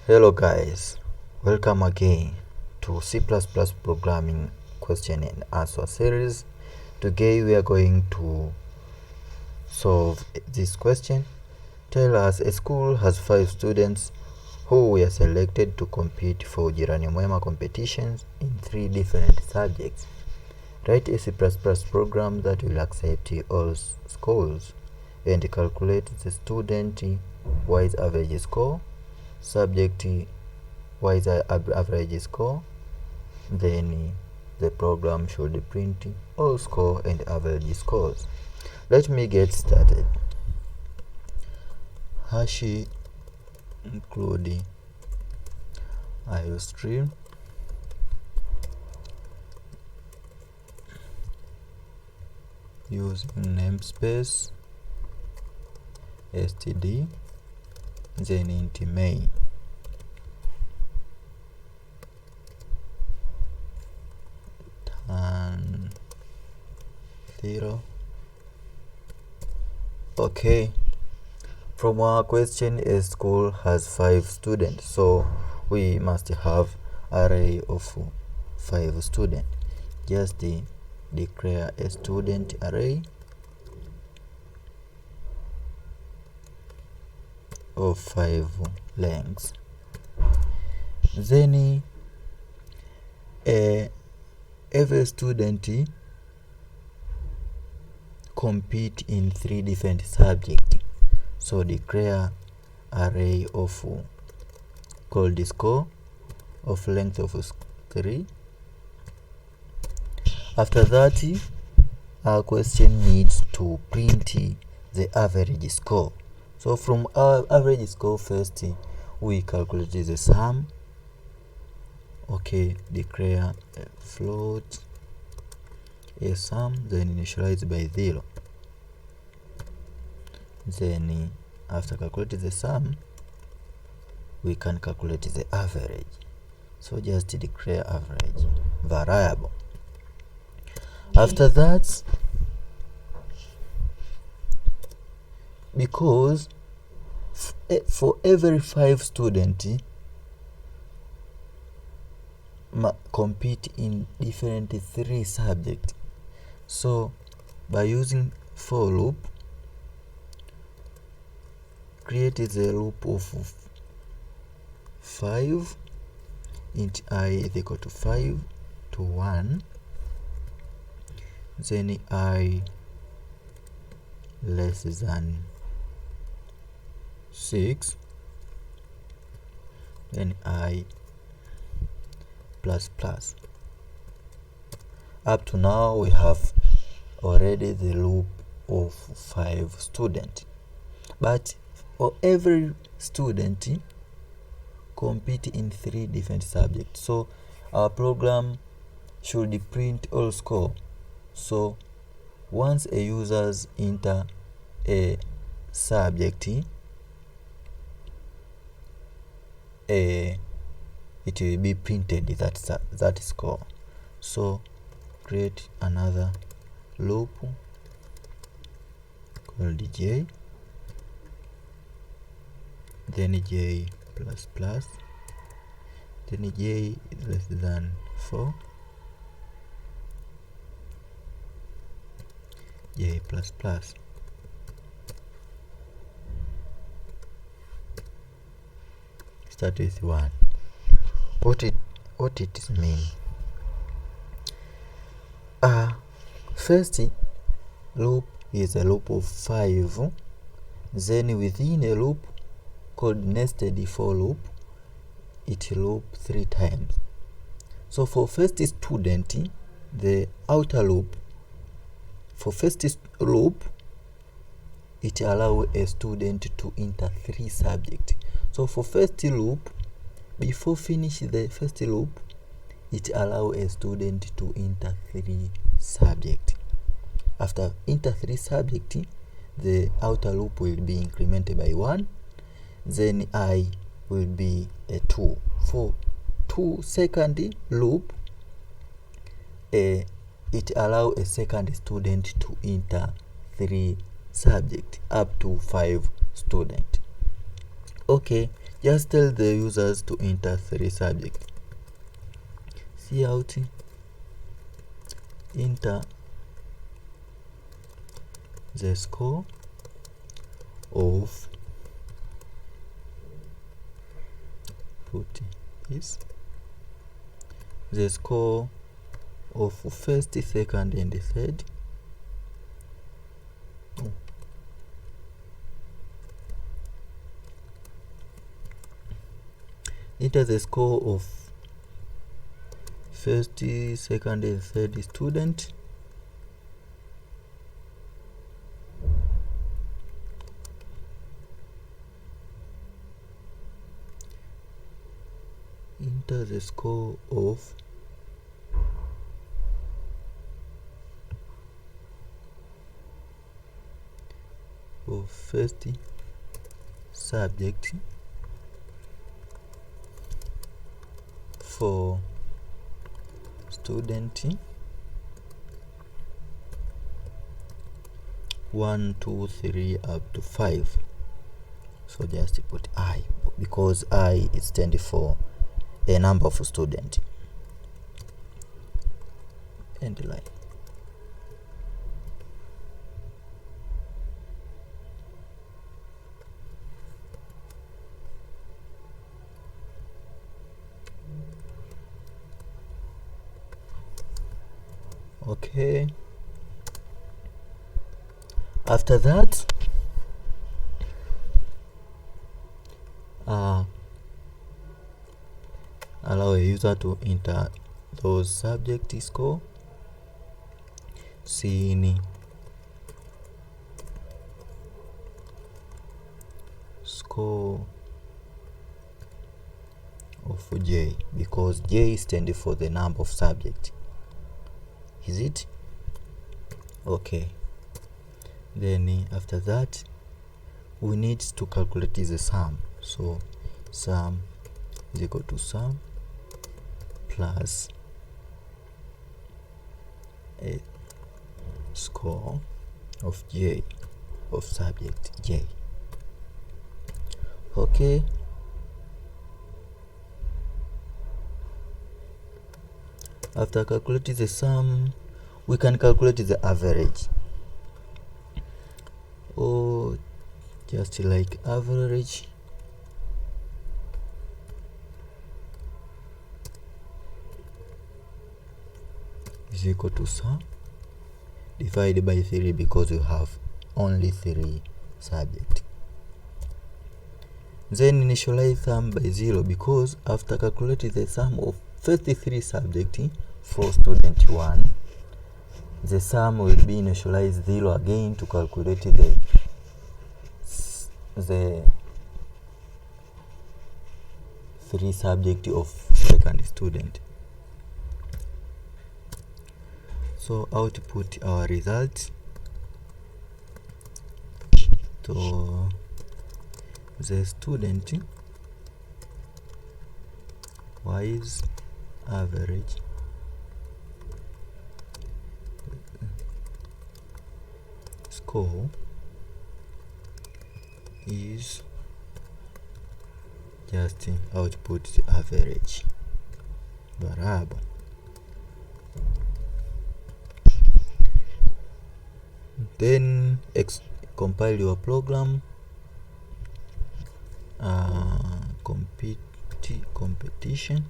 Hello guys, welcome again to C++ programming question and answer series. Today we are going to solve this question. Tell us a school has 5 students who were selected to compete for ujirani mwema competitions in 3 different subjects. Write a C++ program that will accept all scores and calculate the student-wise average score, subject-wise average score. Then the program should print all score and average scores. Let me get started. Hash include iostream using namespace std, then int main. And 0. Okay, from our question, a school has 5 students, so we must have array of 5 students. Just declare a student array of 5 lengths. Then every student compete in 3 different subjects, so declare array of called score of length of 3. After that, our question needs to print the average score. So from our average score, first we calculate the sum. Okay, declare a float a sum, then initialize by 0. Then after calculating the sum, we can calculate the average. So just declare average variable. After that, because for every 5 students compete in different 3 subjects, so by using for loop, create the loop of 5 int I is equal to 5 to 1, then I less than 6, then I plus plus. Up to now we have already the loop of 5 students, but for every student compete in 3 different subjects, so our program should print all score. So once a users enter a subject, it will be printed that score. So create another loop called j, then j plus plus, then j is less than 4, j plus plus. Start with 1. What it mean? First loop is a loop of 5, then within a loop called nested for loop, it loop 3 times. So for first student, the outer loop, for first loop, it allow a student to enter 3 subjects. So for first loop, before finish the first loop, it allow a student to enter 3 subjects. After enter 3 subjects, the outer loop will be incremented by 1, then I will be a 2. For 2 second loop, it allow a second student to enter 3 subjects up to 5 students. Okay, just tell the users to enter 3 subjects. Cout enter the score of, put this, the score of first, second and third. Enter the score of first, second and third student. Enter the score of first subject for student 1, 2, 3 up to 5. So just put I, because I is stands for a number of students. End line. Okay, after that allow a user to enter those subject score in score of J, because J stands for the number of subject. Is it okay? Then after that we need to calculate the sum. So sum is equal to sum plus a score of J, of subject J. Okay, after calculating the sum, we can calculate the average, or just like average is equal to sum divided by 3, because you have only 3 subjects. Then initialize sum by 0, because after calculating the sum of first 3 subjects for student 1, the sum will be initialized 0 again to calculate the 3 subjects of second student. So output our result to the student wise average score is just output the average variable. Then compile your program, competition.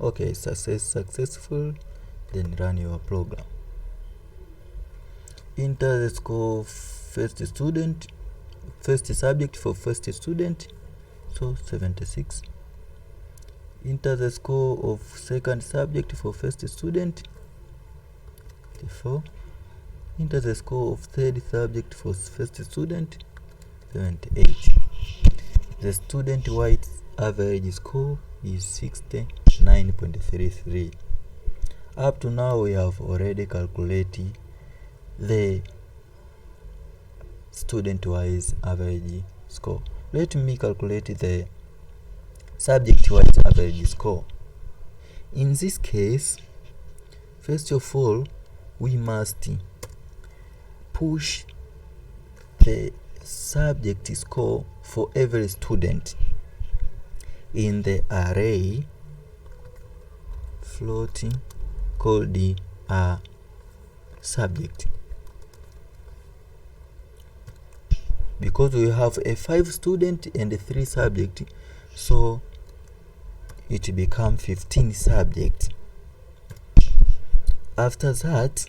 Okay, successful. Then run your program. Enter the score of first subject for first student, so 76. Enter the score of second subject for first student, 34. Enter the score of third subject for first student, 78. The student wide average score is 69.33. Up to now we have already calculated the student wise average score. Let me calculate the subject wise average score. In this case, first of all, we must push the subject score for every student in the array floating called the subject. Because we have a 5 student and a 3 subject, so it becomes 15 subjects. After that,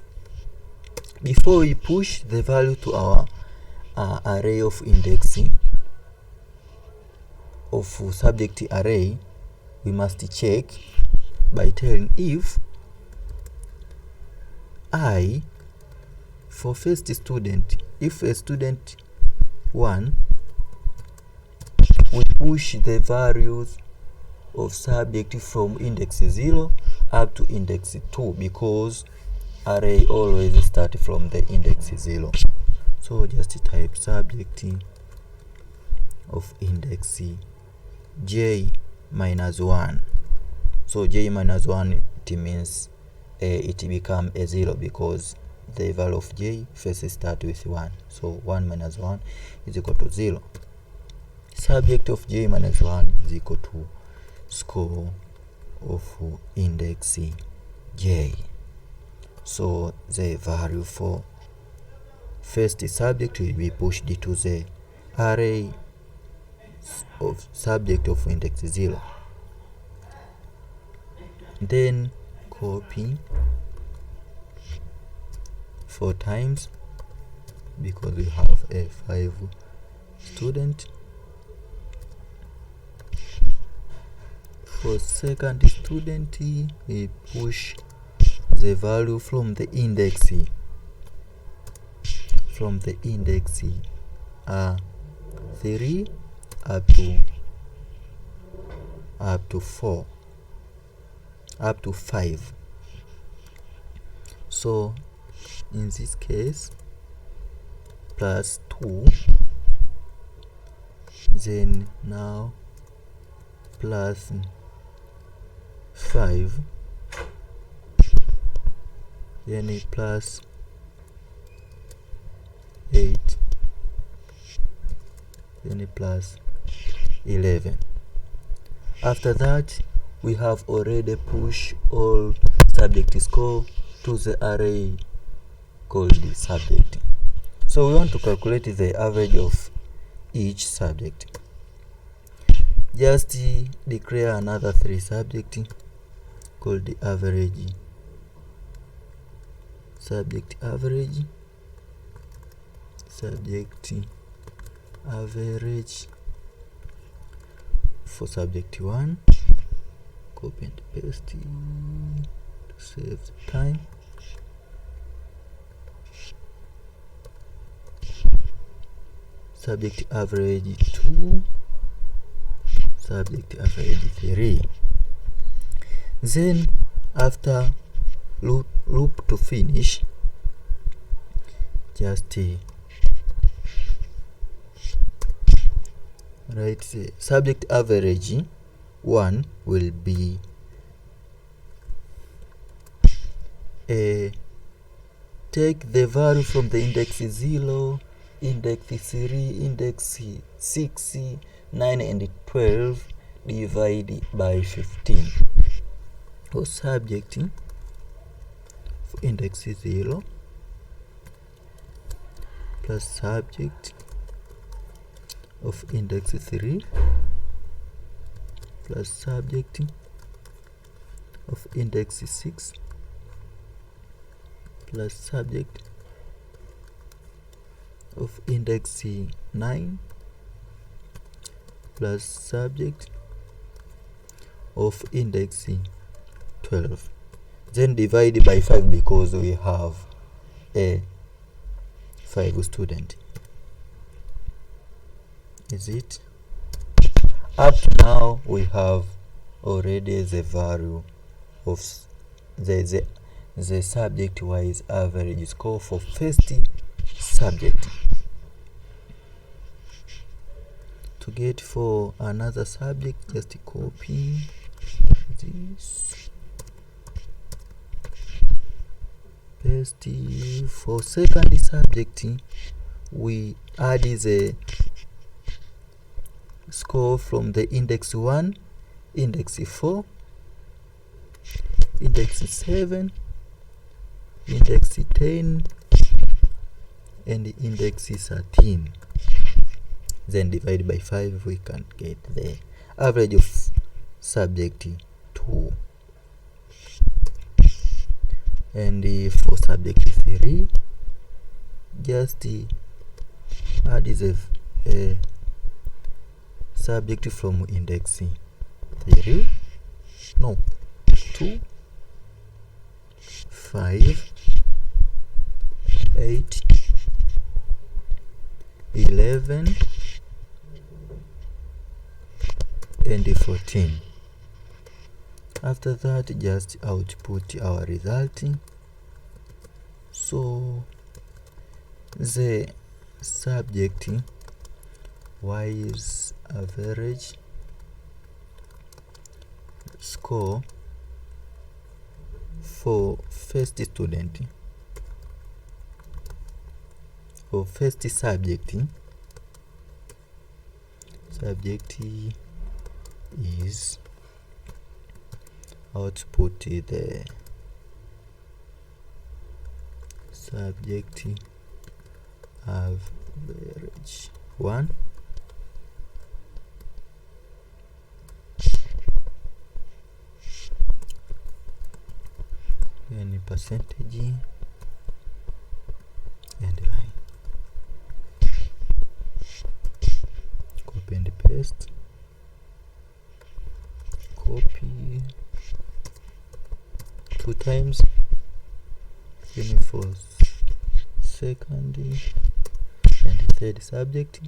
before we push the value to our array of indexing of subject array, we must check by telling if I for first student, if a student 1, we push the values of subject from index 0 up to index 2, because array always start from the index 0. So just type subject of index j minus 1. So j minus 1, it means it become a 0 because the value of j first start with 1. So 1 minus 1 is equal to 0. Subject of j minus 1 is equal to score of index j. So the value for first subject will be pushed to the array of subject of index 0. Then copy 4 times because we have a 5 student. For second student, we push the value from the index 3 up to 4 up to 5. So in this case plus 2, then now plus 5, then plus 8, then plus 11. After that, we have already pushed all subject score to the array called the subject. So we want to calculate the average of each subject. Just declare another 3 subject called the average, subject average for subject 1. Copy and paste to save the time. Subject average 2, subject average 3. Then after loop to finish, just write the subject average 1 will be take the value from the index 0, index 3, index 6, 9 and 12, divide by 15. For subject for index 0 plus subject of index 3 plus subject of index 6 plus subject of index 9 plus subject of index 12, then divide by 5 because we have a 5 student. Is it? Up to now we have already the value of the subject wise average score for first subject. To get for another subject, just copy this, paste. For second subject, we add the score from the index 1, index 4, index 7, index 10, and index 13. Then divide by 5, we can get the average of subject 2. And for subject 3, just add the subject from index 2, 5, 8, 11, and 14. After that, just output our result. So the subject wise average score for first student, for first subject is output the subject average 1, any percentage and line, copy and paste, copy 2 times, then for second and third subject,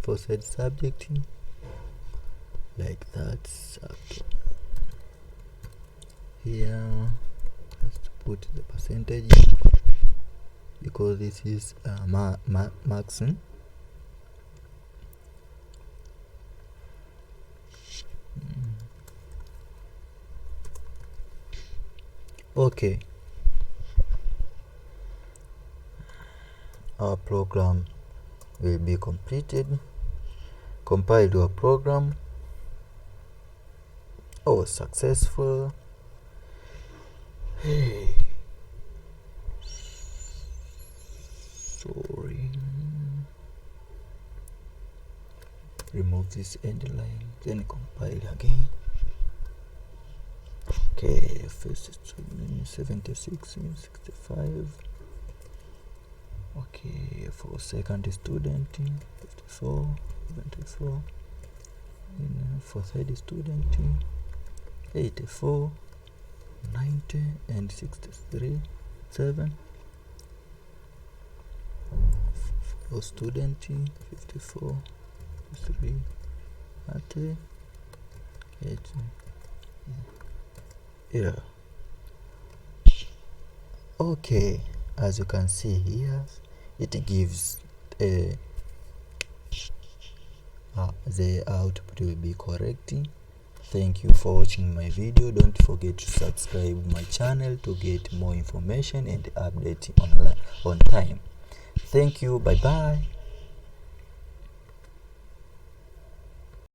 for third subject, like that. Here just put the percentage because this is marks. Okay, our program will be completed. Compile your program. Oh, successful. Hey, sorry, remove this end line, then compile again. Okay, first student 76, 65. Okay, for second student 54, 74. And for third student 84, 90, and 63, 7. For student 54, 3, 30, 8. Yeah. Okay, as you can see here, it gives the output will be correct. Thank you for watching my video. Don't forget to subscribe my channel to get more information and update on time. Thank you. Bye bye.